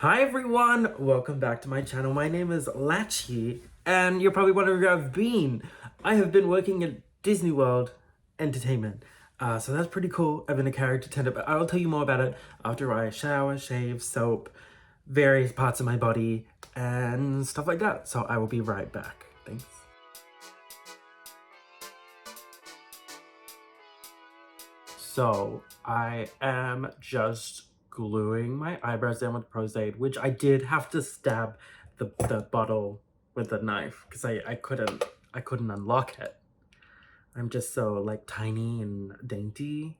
Hi everyone, welcome back to my channel. My name is Lachi, and you're probably wondering where I've been. I have been working at Disney World Entertainment, so that's pretty cool. I've been a character attendant, but I'll tell you more about it after I shower, shave, soap, various parts of my body, and stuff like that. So I will be right back. Thanks. So I am just gluing my eyebrows down with Pros-Aid, which I did have to stab the bottle with a knife because I couldn't unlock it. I'm just so like tiny and dainty.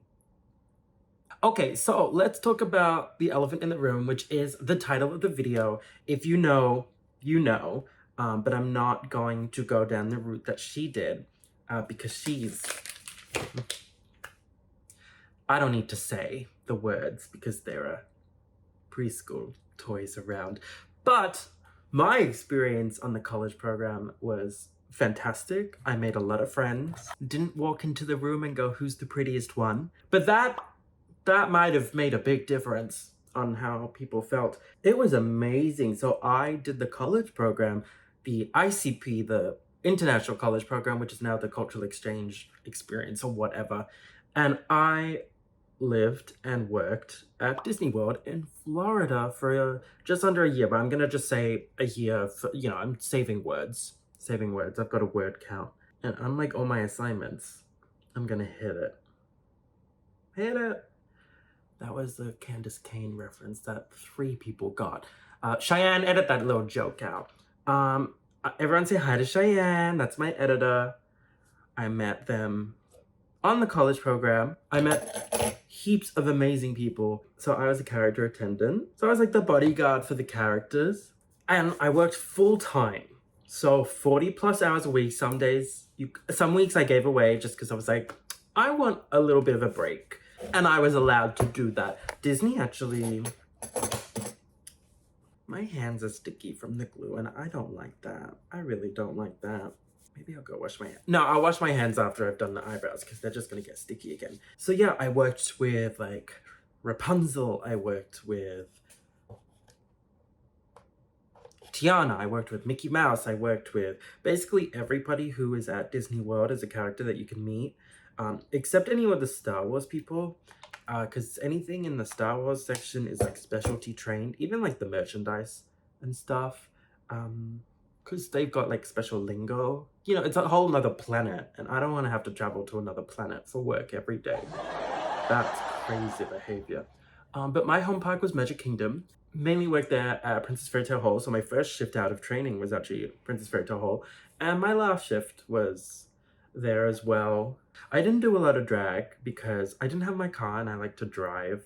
Okay, so let's talk about the elephant in the room, which is the title of the video. If you know, you know, but I'm not going to go down the route that she did because I don't need to say the words because there are preschool toys around. But my experience on the college program was fantastic. I made a lot of friends. Didn't walk into the room and go, who's the prettiest one? But that might have made a big difference on how people felt. It was amazing. So I did the college program, the ICP, the International College Program, which is now the Cultural Exchange Experience or whatever. And I lived and worked at Disney World in Florida for just under a year, but I'm gonna just say a year for, I'm saving words. I've got a word count. And unlike all my assignments, I'm gonna hit it. Hit it! That was the Candace Cain reference that 3 people got. Cheyenne, edit that little joke out. Everyone say hi to Cheyenne. That's my editor. I met them on the college program. I met heaps of amazing people. So I was a character attendant. So I was like the bodyguard for the characters. And I worked full time. So 40 plus hours a week. Some days, some weeks I gave away just because I was like, I want a little bit of a break. And I was allowed to do that. Disney actually, my hands are sticky from the glue and I don't like that. I really don't like that. Maybe I'll go wash my hands. No, I'll wash my hands after I've done the eyebrows because they're just gonna get sticky again. So yeah, I worked with like Rapunzel. I worked with Tiana. I worked with Mickey Mouse. I worked with basically everybody who is at Disney World as a character that you can meet, except any of the Star Wars people. Because anything in the Star Wars section is like specialty trained, even like the merchandise and stuff. Because they've got like special lingo. You know, it's a whole nother planet, and I don't want to have to travel to another planet for work every day. That's crazy behavior. But my home park was Magic Kingdom. Mainly worked there at Princess Fairy Tale Hall, so my first shift out of training was actually Princess Fairy Tale Hall, and my last shift was there as well. I didn't do a lot of drag because I didn't have my car and I like to drive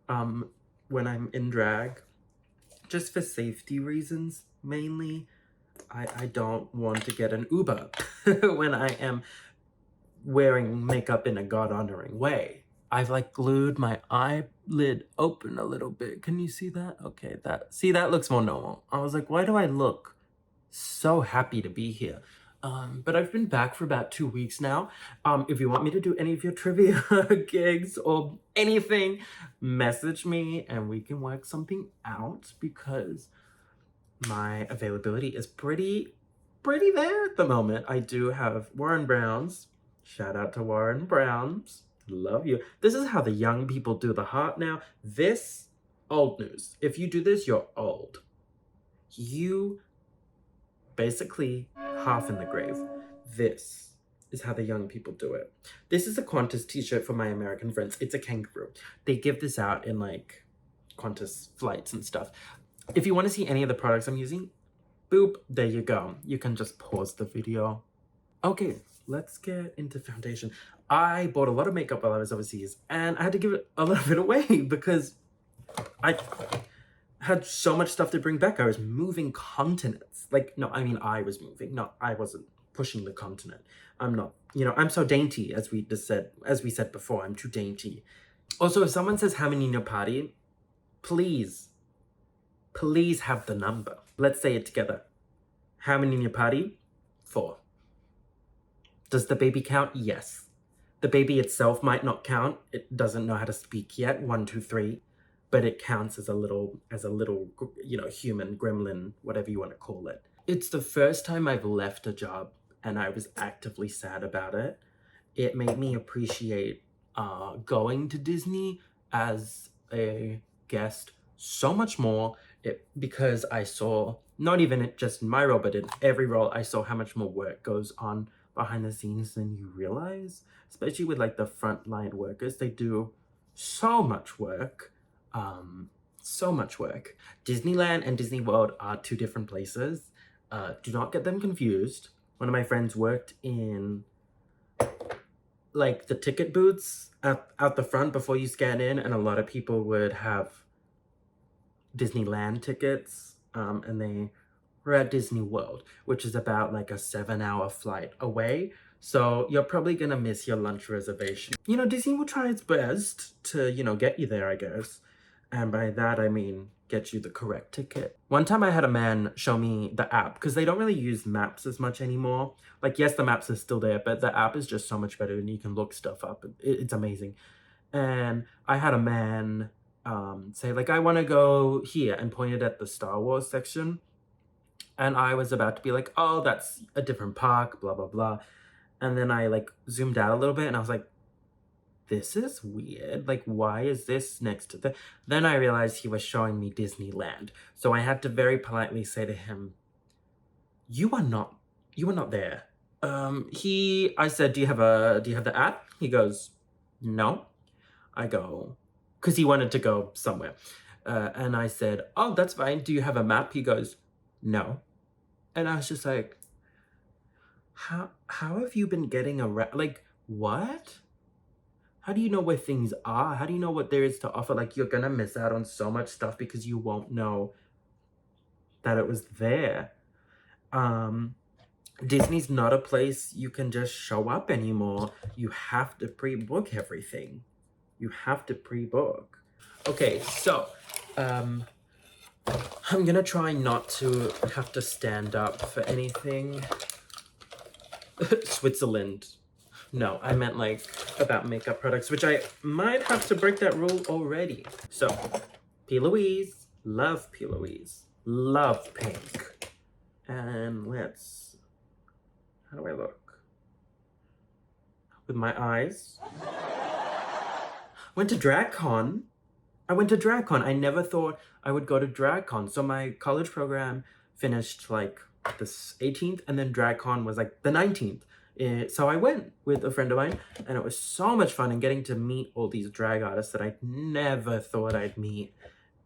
when I'm in drag, just for safety reasons mainly. I don't want to get an Uber when I am wearing makeup in a God-honoring way. I've like glued my eyelid open a little bit. Can you see that? Okay, that looks more normal. I was like, why do I look so happy to be here? But I've been back for about 2 weeks now. If you want me to do any of your trivia gigs or anything, message me and we can work something out because my availability is pretty there at the moment. I do have Warren Browns. Shout out to Warren Browns. Love you. This is how the young people do the heart now. This, old news. If you do this, you're old. You basically half in the grave. This is how the young people do it. This is a Qantas t-shirt for my American friends. It's a kangaroo. They give this out in like Qantas flights and stuff. If you want to see any of the products I'm using, boop, there you go. You can just pause the video. Okay, let's get into foundation. I bought a lot of makeup while I was overseas and I had to give a lot of it away because I had so much stuff to bring back. I was moving continents. Like, no, I mean, I was moving. No, I wasn't pushing the continent. I'm not, I'm so dainty, as we said before, I'm too dainty. Also, if someone says how many in your party, please have the number. Let's say it together. How many in your party? 4. Does the baby count? Yes. The baby itself might not count. It doesn't know how to speak yet. 1, 2, 3. but it counts as a little, human gremlin, whatever you want to call it. It's the first time I've left a job and I was actively sad about it. It made me appreciate going to Disney as a guest so much more, because I saw, not even just in my role, but in every role, I saw how much more work goes on behind the scenes than you realize, especially with like the frontline workers. They do so much work. So much work. Disneyland and Disney World are two different places. Do not get them confused. One of my friends worked in like the ticket booths out the front before you scan in, and a lot of people would have Disneyland tickets, and they were at Disney World, which is about like a 7-hour flight away. So you're probably gonna miss your lunch reservation. Disney will try its best to, get you there, I guess. And by that, I mean, get you the correct ticket. One time I had a man show me the app, because they don't really use maps as much anymore. Like, yes, the maps are still there, but the app is just so much better and you can look stuff up. It's amazing. And I had a man say, like, I want to go here, and pointed at the Star Wars section. And I was about to be like, oh, that's a different park, blah, blah, blah. And then I like zoomed out a little bit and I was like, this is weird. Like, why is this next to the... Then I realized he was showing me Disneyland. So I had to very politely say to him, you are not there. I said, do you have the app? He goes, no. I go, because he wanted to go somewhere. And I said, oh, that's fine. Do you have a map? He goes, no. And I was just like, how have you been getting around? Like, what? How do you know where things are? How do you know what there is to offer? Like, you're gonna miss out on so much stuff because you won't know that it was there. Disney's not a place you can just show up anymore. You have to pre-book everything. You have to pre-book. Okay, so I'm gonna try not to have to stand up for anything. Switzerland. No, I meant like about makeup products, which I might have to break that rule already. So, P. Louise, love P. Louise, love pink. And how do I look? With my eyes. Went to DragCon. I never thought I would go to DragCon. So my college program finished like the 18th, and then DragCon was like the 19th. So I went with a friend of mine, and it was so much fun, and getting to meet all these drag artists that I never thought I'd meet.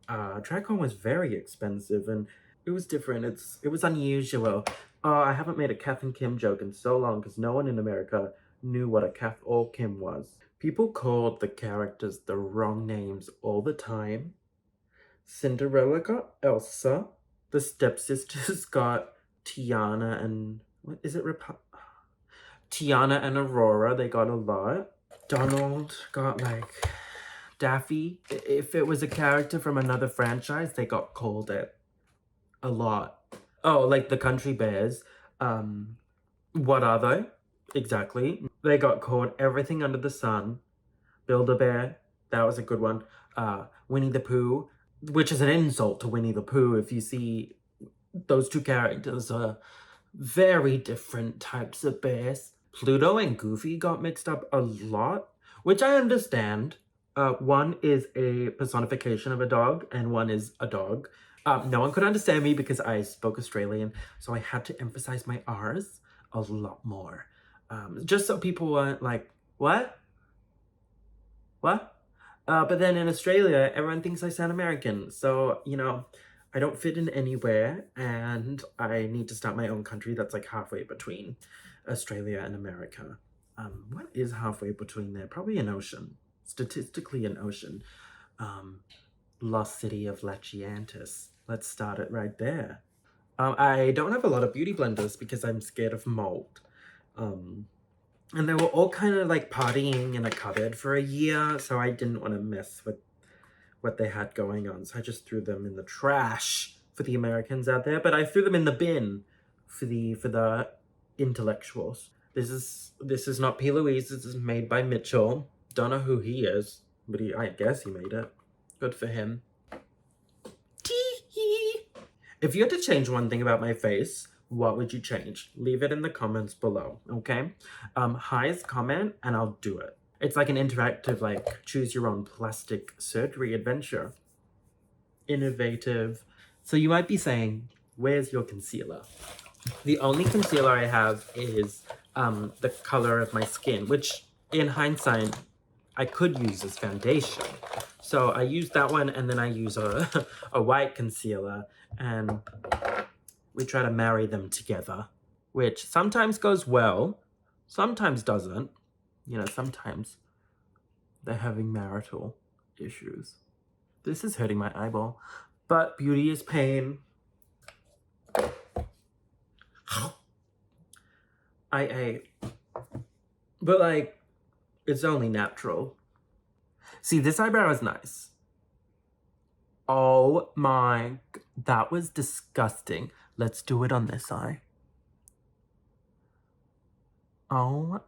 DragCon was very expensive, and it was different. It was unusual. I haven't made a Kath and Kim joke in so long, because no one in America knew what a Kath or Kim was. People called the characters the wrong names all the time. Cinderella got Elsa. The stepsisters got Tiana and... what is it? Tiana and Aurora. They got a lot. Donald got like Daffy. If it was a character from another franchise, they got called it a lot. Oh, like the Country Bears. What are they? Exactly. They got called everything under the sun. Build-A-Bear, that was a good one. Winnie the Pooh, which is an insult to Winnie the Pooh. If you see, those two characters are very different types of bears. Pluto and Goofy got mixed up a lot, which I understand. One is a personification of a dog, and one is a dog. No one could understand me because I spoke Australian, so I had to emphasize my R's a lot more. Just so people weren't like, what? What? But then in Australia, everyone thinks I sound American. So, I don't fit in anywhere, and I need to start my own country that's like halfway between Australia and America. What is halfway between there? Probably an ocean. Statistically an ocean. Lost city of Lachiantis. Let's start it right there. I don't have a lot of beauty blenders because I'm scared of mold. And they were all kind of like partying in a cupboard for a year, so I didn't want to mess with what they had going on. So I just threw them in the trash for the Americans out there, but I threw them in the bin for the intellectuals. This is not P. Louise. This is made by Mitchell. Don't know who he is, but I guess he made it. Good for him. Tee-hee. If you had to change one thing about my face, what would you change? Leave it in the comments below, okay? Highest comment and I'll do it. It's like an interactive, like, choose your own plastic surgery adventure. Innovative. So you might be saying, where's your concealer? The only concealer I have is the color of my skin, which in hindsight, I could use as foundation. So I use that one and then I use a white concealer and we try to marry them together, which sometimes goes well, sometimes doesn't. You know, sometimes they're having marital issues. This is hurting my eyeball, but beauty is pain. I ate, but like, it's only natural. See, this eyebrow is nice. Oh my, that was disgusting. Let's do it on this eye. Oh.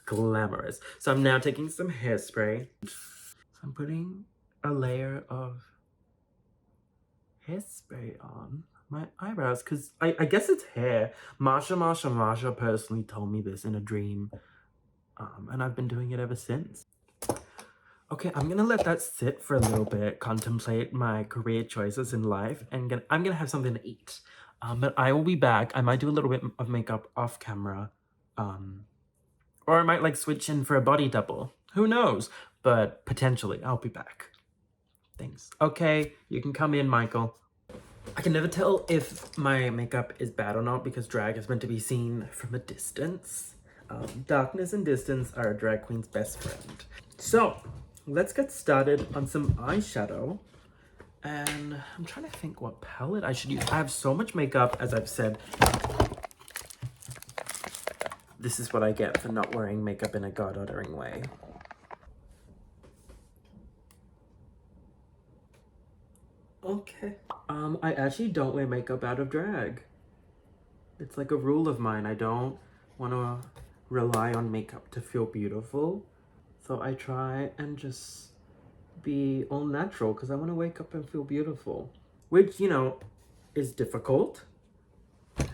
Glamorous. So I'm now taking some hairspray. So I'm putting a layer of hairspray on my eyebrows because I guess it's hair. Marsha personally told me this in a dream. And I've been doing it ever since. Okay, I'm gonna let that sit for a little bit, contemplate my career choices in life, and I'm gonna have something to eat. But I will be back. I might do a little bit of makeup off camera. Or I might like switch in for a body double. Who knows? But potentially, I'll be back. Thanks. Okay, you can come in, Michael. I can never tell if my makeup is bad or not because drag is meant to be seen from a distance. Darkness and distance are a drag queen's best friend. So, let's get started on some eyeshadow. And I'm trying to think what palette I should use. I have so much makeup, as I've said. This is what I get for not wearing makeup in a God-honoring way. Okay. I actually don't wear makeup out of drag. It's like a rule of mine. I don't want to rely on makeup to feel beautiful. So I try and just be all natural because I want to wake up and feel beautiful. Which, you know, is difficult.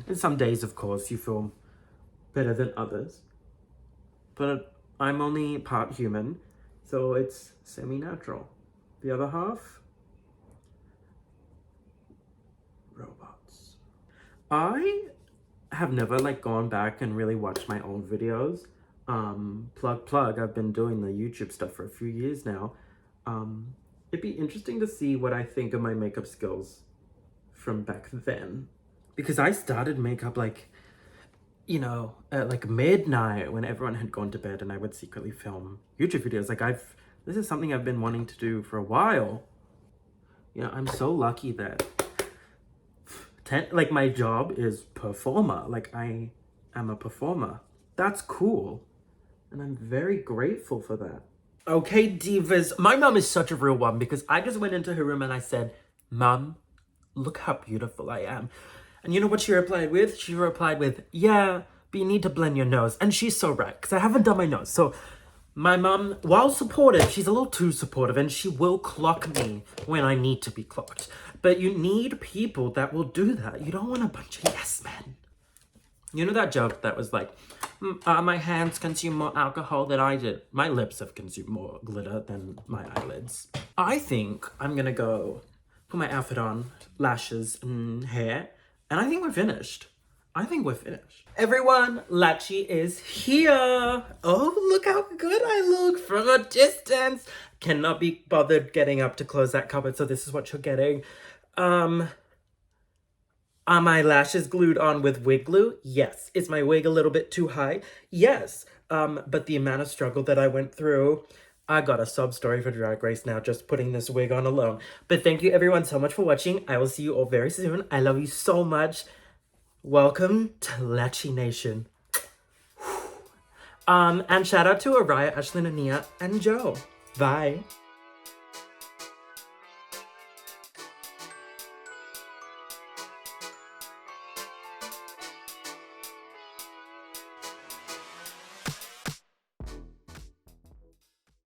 And some days, of course, you feel better than others. But I'm only part human, so it's semi-natural. The other half, robots. I have never like gone back and really watched my old videos. Plug, I've been doing the YouTube stuff for a few years now. It'd be interesting to see what I think of my makeup skills from back then. Because I started makeup like, you know, at like midnight when everyone had gone to bed and I would secretly film YouTube videos. Like this is something I've been wanting to do for a while. You know, I'm so lucky that like my job is performer. Like I am a performer. That's cool. And I'm very grateful for that. Okay, divas. My mom is such a real one because I just went into her room and I said, Mom, look how beautiful I am. And you know what she replied with? She replied with, yeah, but you need to blend your nose. And she's so right, because I haven't done my nose. So my mom, while supportive, she's a little too supportive, and she will clock me when I need to be clocked. But you need people that will do that. You don't want a bunch of yes men. You know that joke that was like, my hands consume more alcohol than I did. My lips have consumed more glitter than my eyelids. I think I'm gonna go put my outfit on, lashes and hair, and I think we're finished. Everyone, Lachi is here. Oh, look how good I look from a distance. Cannot be bothered getting up to close that cupboard, so this is what you're getting. Are my lashes glued on with wig glue? Yes. Is my wig a little bit too high? Yes. But the amount of struggle that I went through, I got a sub story for Drag Race now just putting this wig on alone. But thank you everyone so much for watching. I will see you all very soon. I love you so much. Welcome to Lachi Nation. And shout out to Araya, Ashlyn, Ania, and Joe. Bye.